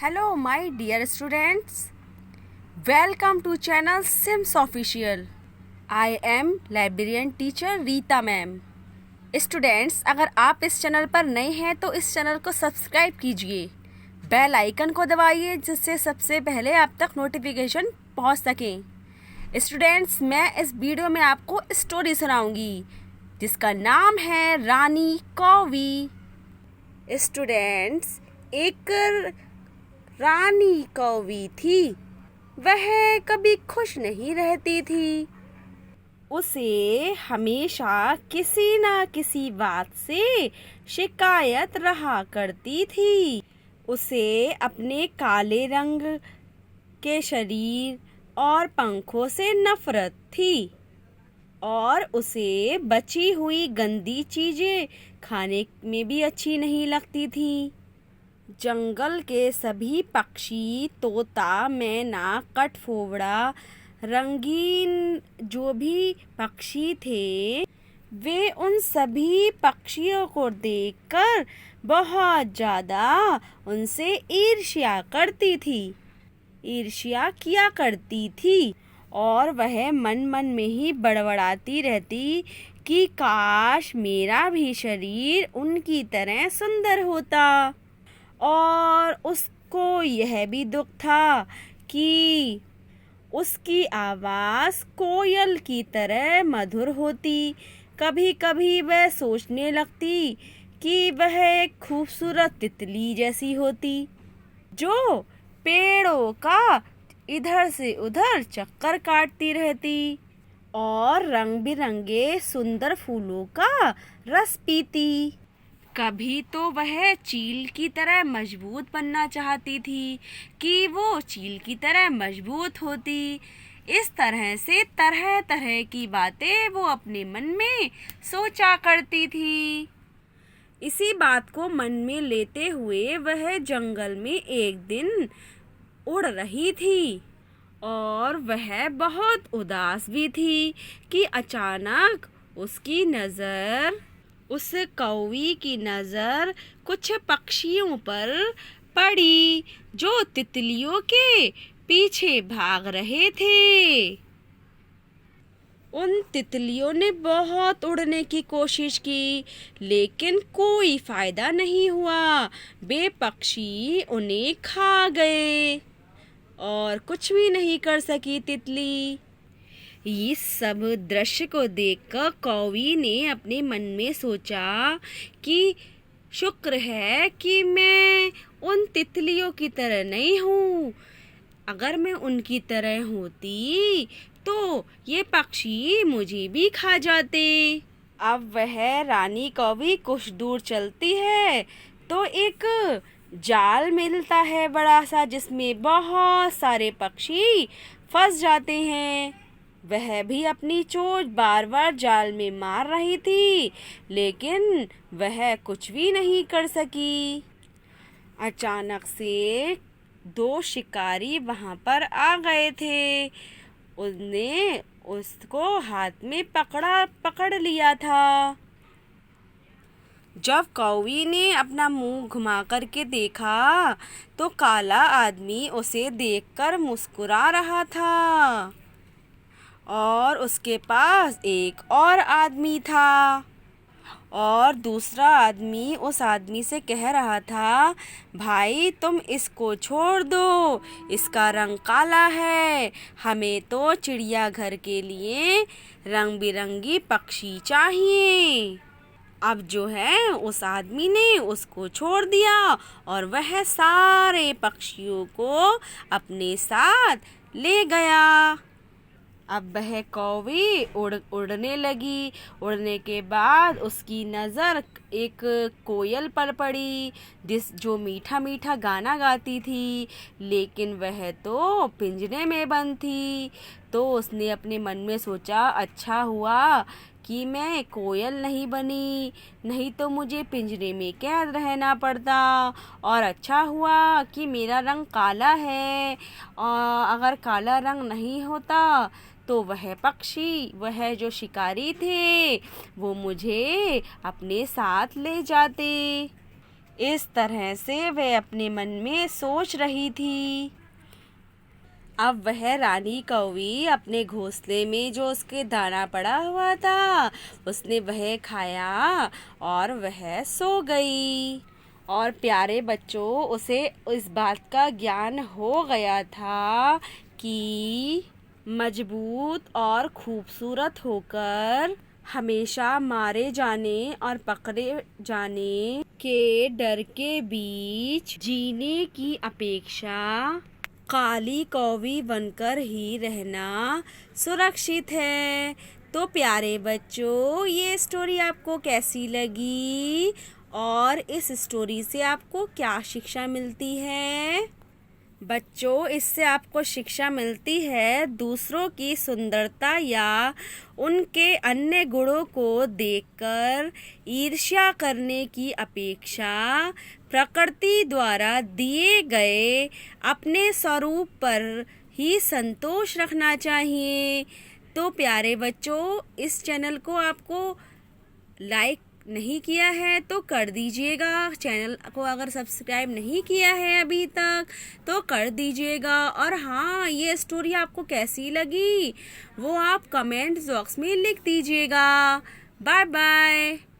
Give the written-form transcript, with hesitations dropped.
Hello my dear students, welcome to channel Sims Official. I am librarian teacher Rita ma'am. Students, अगर आप इस channel पर नए हैं तो इस चैनल को सब्सक्राइब कीजिए, बेल आइकन को दबाइए जिससे सबसे पहले आप तक नोटिफिकेशन पहुंच सकें. स्टूडेंट्स, मैं इस वीडियो में आपको स्टोरी सुनाऊंगी जिसका नाम है रानी कौवी. स्टूडेंट्स, एक रानी कौवी थी. वह कभी खुश नहीं रहती थी. उसे हमेशा किसी ना किसी बात से शिकायत रहा करती थी. उसे अपने काले रंग के शरीर और पंखों से नफरत थी और उसे बची हुई गंदी चीजें खाने में भी अच्छी नहीं लगती थी. जंगल के सभी पक्षी, तोता, मैना, कठफोड़वा, रंगीन जो भी पक्षी थे, वे उन सभी पक्षियों को देखकर बहुत ज़्यादा उनसे ईर्ष्या करती थी, ईर्ष्या किया करती थी और वह मन मन में ही बड़बड़ाती रहती कि काश मेरा भी शरीर उनकी तरह सुंदर होता. और उसको यह भी दुख था कि उसकी आवाज़ कोयल की तरह मधुर होती. कभी कभी वह सोचने लगती कि वह एक खूबसूरत तितली जैसी होती जो पेड़ों का इधर से उधर चक्कर काटती रहती और रंग बिरंगे सुंदर फूलों का रस पीती. कभी तो वह चील की तरह मजबूत बनना चाहती थी कि वो चील की तरह मजबूत होती. इस तरह से तरह तरह की बातें वो अपने मन में सोचा करती थी. इसी बात को मन में लेते हुए वह जंगल में एक दिन उड़ रही थी और वह बहुत उदास भी थी कि अचानक उस कौवी की नज़र कुछ पक्षियों पर पड़ी जो तितलियों के पीछे भाग रहे थे. उन तितलियों ने बहुत उड़ने की कोशिश की लेकिन कोई फायदा नहीं हुआ. वे पक्षी उन्हें खा गए और कुछ भी नहीं कर सकी तितली. इस सब दृश्य को देखकर कौवी ने अपने मन में सोचा कि शुक्र है कि मैं उन तितलियों की तरह नहीं हूँ. अगर मैं उनकी तरह होती तो ये पक्षी मुझे भी खा जाते. अब वह रानी कौवी कुछ दूर चलती है तो एक जाल मिलता है बड़ा सा जिसमें बहुत सारे पक्षी फंस जाते हैं. वह भी अपनी चोंच बार बार जाल में मार रही थी लेकिन वह कुछ भी नहीं कर सकी. अचानक से दो शिकारी वहां पर आ गए थे. उसने उसको हाथ में पकड़ लिया था. जब कौवी ने अपना मुंह घुमा करके देखा तो काला आदमी उसे देखकर मुस्कुरा रहा था और उसके पास एक और आदमी था और दूसरा आदमी उस आदमी से कह रहा था, भाई तुम इसको छोड़ दो, इसका रंग काला है, हमें तो चिड़ियाघर के लिए रंग बिरंगी पक्षी चाहिए. अब जो है उस आदमी ने उसको छोड़ दिया और वह सारे पक्षियों को अपने साथ ले गया. अब वह कौवी उड़ने लगी. उड़ने के बाद उसकी नज़र एक कोयल पर पड़ी जो मीठा मीठा गाना गाती थी लेकिन वह तो पिंजरे में बंद थी. तो उसने अपने मन में सोचा, अच्छा हुआ कि मैं कोयल नहीं बनी, नहीं तो मुझे पिंजरे में कैद रहना पड़ता. और अच्छा हुआ कि मेरा रंग काला है, और अगर काला रंग नहीं होता तो वह जो शिकारी थे वो मुझे अपने साथ ले जाते. इस तरह से वह अपने मन में सोच रही थी। अब वह रानी कौवी अपने घोंसले में जो उसके दाना पड़ा हुआ था उसने वह खाया और वह सो गई। और प्यारे बच्चों, उसे इस बात का ज्ञान हो गया था कि मजबूत और खूबसूरत होकर हमेशा मारे जाने और पकड़े जाने के डर के बीच जीने की अपेक्षा काली कौवी बनकर ही रहना सुरक्षित है। तो प्यारे बच्चों, ये स्टोरी आपको कैसी लगी और इस स्टोरी से आपको क्या शिक्षा मिलती है? बच्चों, इससे आपको शिक्षा मिलती है दूसरों की सुंदरता या उनके अन्य गुणों को देखकर ईर्ष्या करने की अपेक्षा प्रकृति द्वारा दिए गए अपने स्वरूप पर ही संतोष रखना चाहिए। तो प्यारे बच्चों, इस चैनल को आपको लाइक नहीं किया है तो कर दीजिएगा। चैनल को अगर सब्सक्राइब नहीं किया है अभी तक तो कर दीजिएगा। और हाँ, ये स्टोरी आपको कैसी लगी वो आप कमेंट बॉक्स में लिख दीजिएगा। Bye bye.